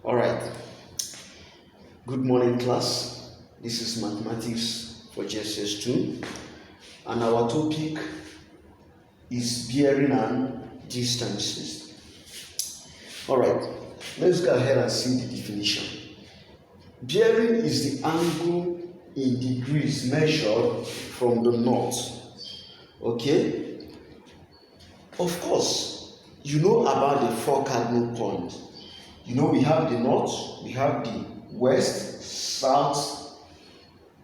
All right. Good morning, class. This is mathematics for JSS 2, and our topic is bearing and distances. All right. Let's go ahead and see the definition. Bearing is the angle in degrees measured from the north. Okay? Of course, you know about the four cardinal points. You know we have the north, we have the west, south,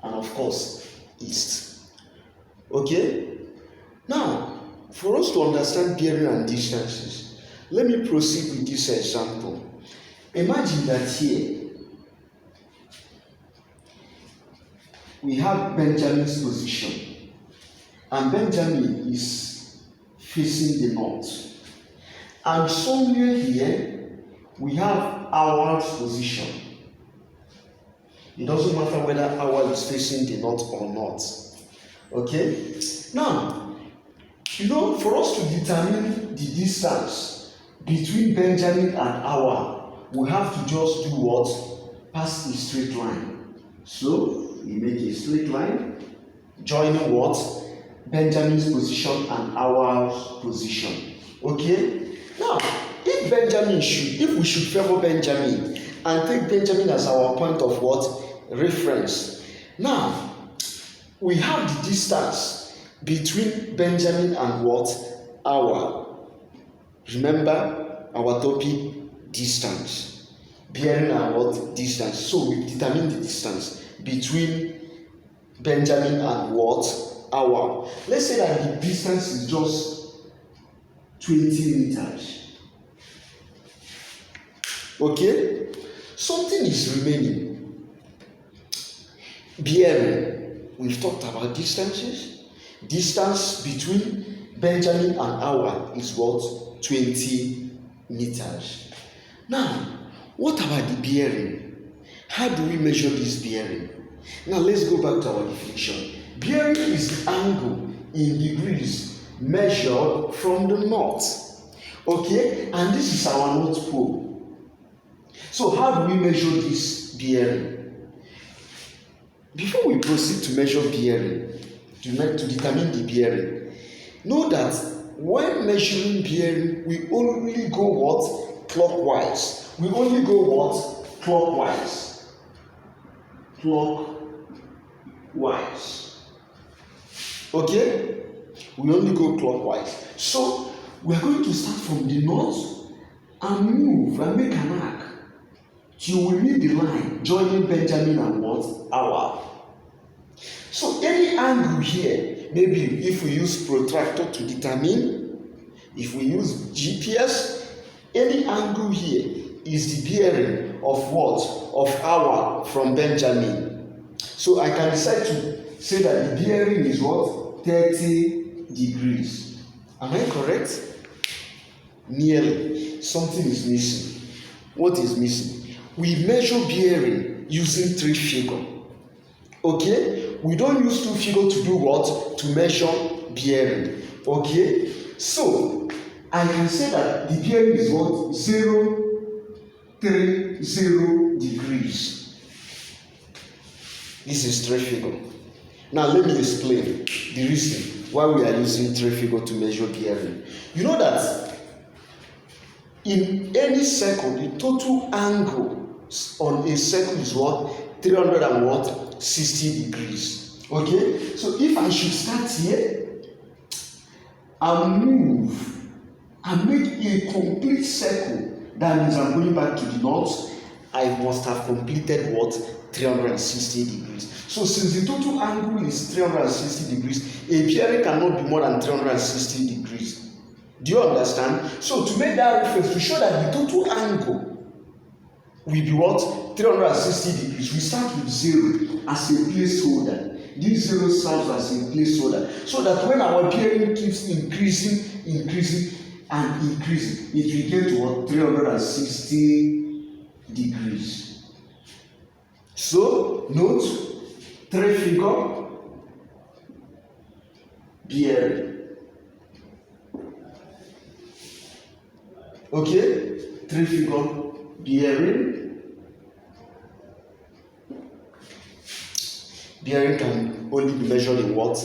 and of course, east. Okay? Now, for us to understand bearing and distances, let me proceed with this example. Imagine that here, we have Benjamin's position, and Benjamin is facing the north. And somewhere here, we have Awal's position. It doesn't matter whether Awal is facing the north or not. Okay? Now, you know, for us to determine the distance between Benjamin and Awal, we have to just do what? Pass a straight line. So, we make a straight line, joining what? Benjamin's position and Awal's position. Okay? Now, if we should favor Benjamin and take Benjamin as our point of what? Reference. Now, we have the distance between Benjamin and what? Awal. Remember our topic, distance. Bearing and what? Distance. So we determine the distance between Benjamin and what? Awal. Let's say that the distance is just 20 meters. Okay? Something is remaining. Bearing. We've talked about distances. Distance between Benjamin and Awal is what? 20 meters. Now, what about the bearing? How do we measure this bearing? Now, let's go back to our definition. Bearing is the angle in degrees measured from the north. Okay? And this is our north pole. So, how do we measure this bearing? Before we proceed to measure bearing, to determine the bearing, know that when measuring bearing, we only go what? Clockwise. We only go what? Clockwise. Clockwise. Okay? We only go clockwise. So, we are going to start from the north and move and make an arc. You will meet the line joining Benjamin and what? Awal. So any angle here, maybe if we use protractor to determine, if we use GPS, any angle here is the bearing of what? Of Awal from Benjamin. So I can decide to say that the bearing is what? 30 degrees. Am I correct? Nearly. Something is missing. What is missing? We measure bearing using three figures. Okay? We don't use two figures to do what? To measure bearing. Okay? So, I can say that the bearing is what? 030 degrees. This is three figure. Now, let me explain the reason why we are using three figure to measure bearing. You know that in any circle, the total angle on a circle is what? 360 degrees. Okay? So if I should start here and move and make a complete circle, that means I'm going back to the north, I must have completed what? 360 degrees. So since the total angle is 360 degrees, a bearing cannot be more than 360 degrees. Do you understand? So to make that reference, to show that the total angle will be what? 360 degrees. We start with 0 as a placeholder. This 0 serves as a placeholder. So that when our bearing keeps increasing, and increasing, it will get to what? 360 degrees. So, note, three figure, bearing. Okay, three figure bearing. Bearing can only be measured in what?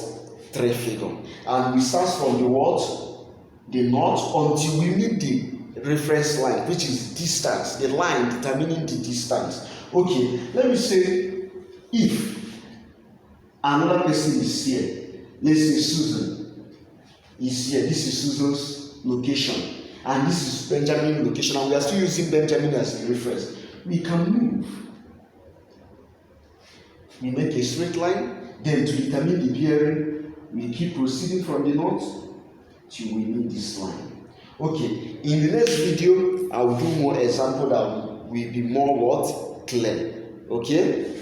3 figure. And we start from the what? The north until we meet the reference line, which is distance, the line determining the distance. Okay, let me say if another person is here, let's say Susan is here, this is Susan's location, and this is Benjamin's location, and we are still using Benjamin as a reference. We can move. We make a straight line, then to determine the bearing, we keep proceeding from the north till we meet this line. Okay, in the next video, I will do more example that will be more what? Clear. Okay?